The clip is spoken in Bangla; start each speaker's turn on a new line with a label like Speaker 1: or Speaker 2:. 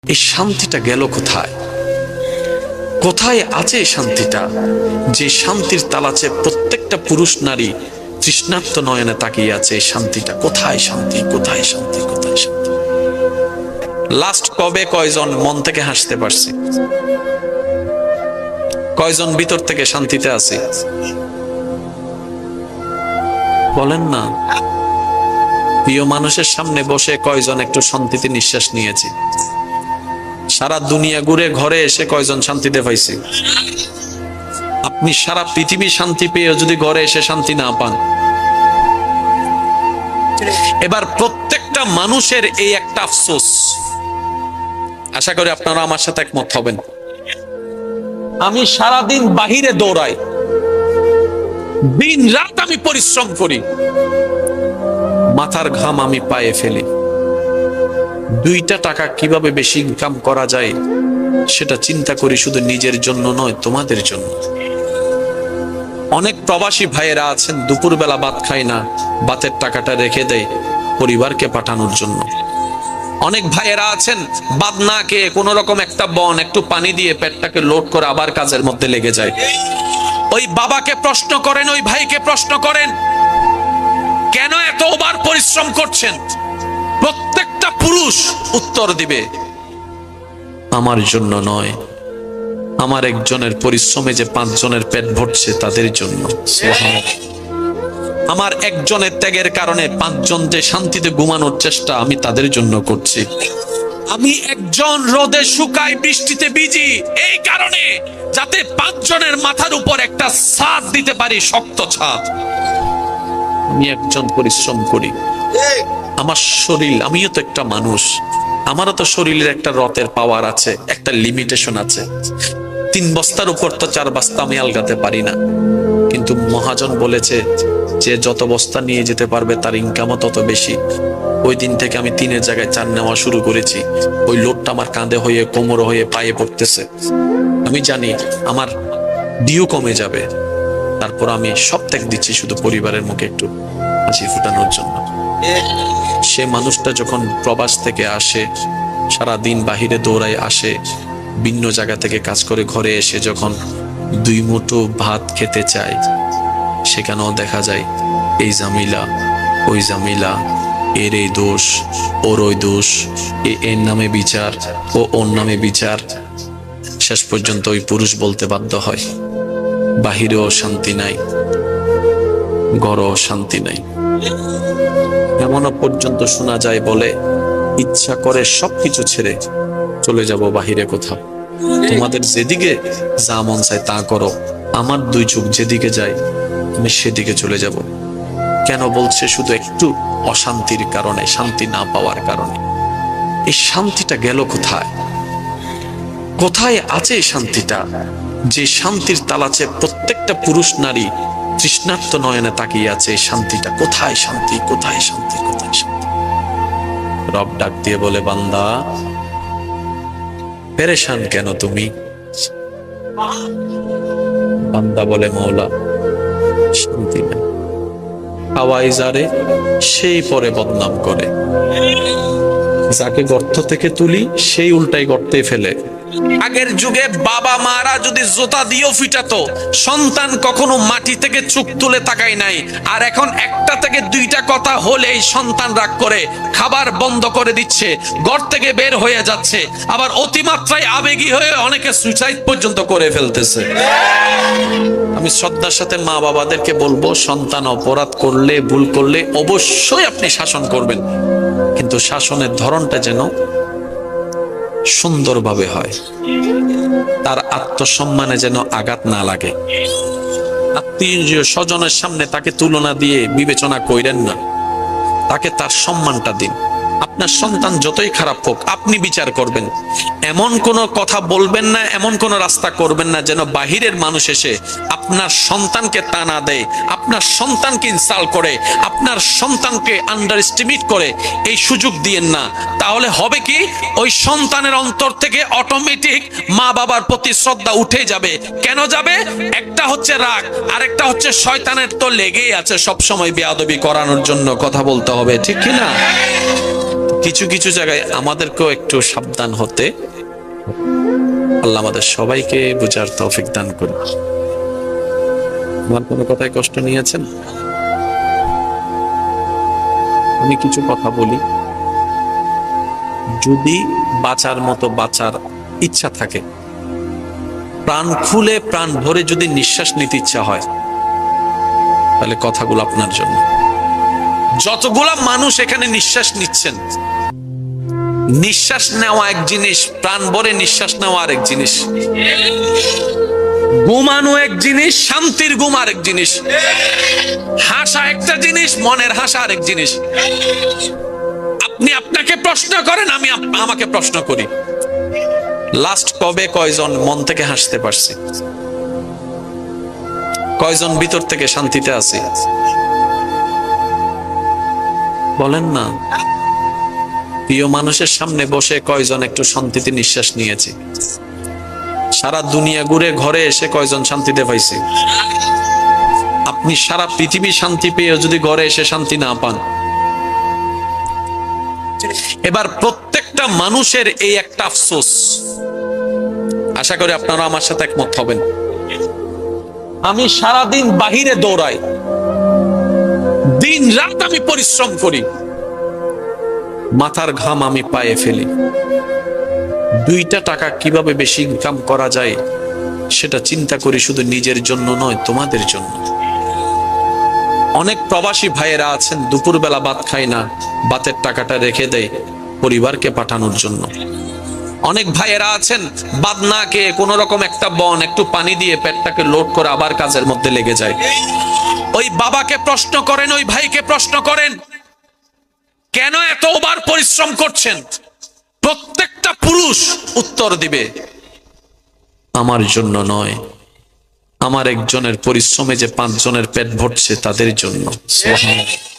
Speaker 1: এই শান্তিটা গেল কোথায়? কোথায় আছে এই শান্তিটা? যে শান্তির তালাচে প্রত্যেকটা পুরুষ নারী তৃষ্ণার্ত নয়নে তাকিয়ে আছে। এই শান্তিটা কোথায়? শান্তি কোথায়? শান্তি কোথায়? শান্তি লাস্ট কবে কয়জন মন থেকে হাসতে পারছি? কয়জন ভিতর থেকে শান্তিতে আছে? বলেন না। প্রিয় মানুষের সামনে বসে কয়জন একটু শান্তিতে নিঃশ্বাস নিয়েছি? সারা দুনিয়া ঘুরে ঘরে এসে কয়জন শান্তিতে পাইছি? আপনি সারা পৃথিবী শান্তি পেয়ে যদি ঘরে এসে শান্তি না পান, এবার প্রত্যেকটা মানুষের এই একটা আফসোস, আশা করি আপনারা আমার সাথে একমত হবেন। আমি সারাদিন বাহিরে দৌড়াই, দিন রাত আমি পরিশ্রম করি, মাথার ঘাম আমি পায়ে ফেলি, দুইটা টাকা কিভাবে বেশি ইনকাম করা যায় সেটা চিন্তা করি, শুধু নিজের জন্য নয়, তোমাদের জন্য। অনেক প্রবাসী ভাইয়েরা আছেন দুপুরবেলা ভাত খায় না, ভাতের টাকাটা রেখে দেয় পরিবারকে পাঠানোর জন্য। অনেক ভাইয়েরা আছেন ভাত না খেয়ে কোন রকম একটা বন একটু পানি দিয়ে পেটটাকে লোড করে আবার কাজের মধ্যে লেগে যায়। ওই বাবাকে প্রশ্ন করেন, ওই ভাইকে প্রশ্ন করেন, কেন এত ওভার পরিশ্রম করছেন? প্রত্যেকটা পুরুষ উত্তর দিবে, আমার জন্য নয়, আমার একজনের পরিশ্রমে যে 5 জনের পেট ভরছে তাদের জন্য। আমার একজনের ত্যাগের কারণে 5 জন যে শান্তিতে ঘুমানোর চেষ্টা আমি তাদের জন্য করছি। আমি একজন রোদে শুকাই বৃষ্টিতে ভিজি এই কারণে, যাতে 5 জনের মাথার উপর একটা ছাদ দিতে পারি, শক্ত ছাদ। আমি একজন পরিশ্রম করি, আমার শরীর, আমিও তো একটা মানুষ, আমারও তো শরীরের একটা রথের পাওয়ার আছে, একটা লিমিটেশন আছে। 3 বস্তার উপর তো 4 বস্তা আমি আলগাতে পারি না। কিন্তু মহাজন বলেছে যে যত বস্তা নিয়ে যেতে পারবে তার ইনকামও তত বেশি। ওই দিন থেকে আমি 3-এর জায়গায় 4 নেওয়া শুরু করেছি। ওই লোডটা আমার কাঁধে হয়ে, কোমর হয়ে, পায়ে পড়তেছে। আমি জানি আমার ডিউ কমে যাবে, তারপর আমি সব ত্যাগ দিচ্ছি শুধু পরিবারের মুখে একটু হাসি ফুটানোর জন্য। সে মানুষটা যখন প্রবাস থেকে আসে, সারা দিন বাহিরে দৌড়ায় আসে, ভিন্ন জায়গা থেকে কাজ করে ঘরে এসে যখন 2 মুঠো ভাত খেতে চায়, সেখানেও দেখা যায় এই ওই জামিলা, এর এই দোষ, ওর ওই দোষ, এর নামে বিচার, ওর নামে বিচার। শেষ পর্যন্ত ওই পুরুষ বলতে বাধ্য হয়, বাহিরেও শান্তি নাই, ঘরেও শান্তি নাই। এমনও পর্যন্ত শোনা যায়, বলে ইচ্ছা করে সবকিছু ছেড়ে চলে যাব বাহিরে কোথাও, তোমাদের যেদিকে যা মন চায় তা করো, আমার 2 চোখ যেদিকে যায় আমি সেদিকে চলে যাব। কেন বলছে? শুধু একটু অশান্তির কারণে, শান্তি না পাওয়ার কারণে। এই শান্তিটা গেল কোথায়? কোথায় আছে এই শান্তিটা? যে শান্তির তালাচে প্রত্যেকটা পুরুষ নারী তৃষ্ণার্ত নয়নে তাকিয়ে আছে। এই শান্তিটা কোথায়? শান্তি কোথায়? শান্তি কোথায়? শান্তি। রব ডাক দিয়ে বলে, বান্দা পেরেশান কেন তুমি? বান্দা বলে, মওলা শান্তি নাই। হাওয়াই যারে সেই পরে বদনাম করে, যাকে গর্ত থেকে তুলি সেই উল্টাই গর্তে ফেলে। আগের যুগে বাবা মারা যদি জোতা দিয়েও ফিটাতো, সন্তান কখনো মাটি থেকে চোখ তুলে তাকায় নাই। আর এখন একটা থেকে 2টা কথা হলেই সন্তান রাগ করে খাবার বন্ধ করে দিচ্ছে, ঘর থেকে বের হয়ে যাচ্ছে, আবার অতিমাত্রায় আবেগী হয়ে অনেকে সুইসাইড পর্যন্ত করে ফেলতেছে। আমি শ্রদ্ধার সাথে মা বাবাদেরকে বলবো, সন্তান অপরাধ করলে, ভুল করলে অবশ্যই আপনি শাসন করবেন, কিন্তু শাসনের ধরনটা যেন সুন্দরভাবে হয়, তার আত্মসম্মানে যেন আঘাত না লাগে। আত্মীয় স্বজনের সামনে তাকে তুলনা দিয়ে বিবেচনা কইরেন না, তাকে তার সম্মানটা দিন। আপনার সন্তান যতই খারাপ হোক আপনি বিচার করবেন, এমন কোনো কথা বলবেন না, এমন কোনো রাস্তা করবেন না যেন বাহিরের মানুষ এসে আপনার সন্তানকে টানা দেয়, আপনার সন্তানকে ইনসাল্ট করে, আপনার সন্তানকে আন্ডার এস্টিমেট করে। এই সুযোগ দিয়েন না। তাহলে হবে কি, ওই সন্তানের অন্তর থেকে অটোমেটিক মা বাবার প্রতি শ্রদ্ধা উঠে যাবে। কেন যাবে? একটা হচ্ছে রাগ, আরেকটা হচ্ছে শয়তানের তো লেগেই আছে সব সময় বেয়াদবি করানোর জন্য। কথা বলতে হবে, ঠিক কিনা? কিছু কিছু জায়গায় আমাদেরকেও একটু সাবধান হতে, আল্লাহ আমাদের সবাইকে বুঝার তৌফিক দান করুন। আমার কোনো কথায় কষ্ট নিয়েছেন? আমি কিছু কথা বলি, যদি বাঁচার মতো বাঁচার ইচ্ছা থাকে, প্রাণ খুলে প্রাণ ভরে যদি নিঃশ্বাস নিতে ইচ্ছা হয়, তাহলে কথাগুলো আপনার জন্য। যতগুলা মানুষ এখানে নিঃশ্বাস নিচ্ছেন, নিঃশ্বাস নেওয়া এক জিনিস, প্রাণ ভরে নিঃশ্বাস নেওয়া আরেক জিনিস। ঘুমানো এক জিনিস, শান্তির ঘুম আরেক জিনিস। হাসা একটা জিনিস, মনের হাসা আরেক জিনিস। আপনি আপনাকে প্রশ্ন করেন, আমি আমাকে প্রশ্ন করি, লাস্ট কবে কয়জন মন থেকে হাসতে পারছি? কয়জন ভিতর থেকে শান্তিতে আছি? বলেন না। প্রিয় মানুষের সামনে বসে কয়জন একটু শান্তিতে নিঃশ্বাস নিয়েছি? সারা দুনিয়া ঘুরে ঘরে এসে কয়জন শান্তিতে পাইছি? আপনি সারা পৃথিবী শান্তি পেয়ে যদি ঘরে এসে শান্তি না পান, এবার প্রত্যেকটা মানুষের এই একটা আফসোস, আশা করি আপনারা আমার সাথে একমত হবেন। আমি সারাদিন বাহিরে দৌড়াই, দিন রাত আমি পরিশ্রম করি, মাথার ঘাম আমি পায়ে ফেলি, 2টা টাকা কিভাবে বেশি ইনকাম করা যায় সেটা চিন্তা করি, শুধু নিজের জন্য নয়, তোমাদের জন্য। অনেক প্রবাসী ভাইয়েরা আছেন, দুপুরবেলা ভাত খায় না, ভাতের টাকাটা রেখে দেয় পরিবারকে পাঠানোর জন্য। অনেক ভাইয়েরা আছেন, ভাত না খেয়ে কোন রকম একটা বন একটু পানি দিয়ে পেটটাকে লোড করে আবার কাজের মধ্যে লেগে যায়। ওই বাবাকে প্রশ্ন করেন, ওই ভাইকে প্রশ্ন করেন, কেন এত ওভার পরিশ্রম করছেন? প্রত্যেকটা পুরুষ উত্তর দিবে, আমার জন্য নয়, আমার একজনের পরিশ্রমে যে 5 জনের পেট ভরছে তাদের জন্য। সুবহানাল্লাহ।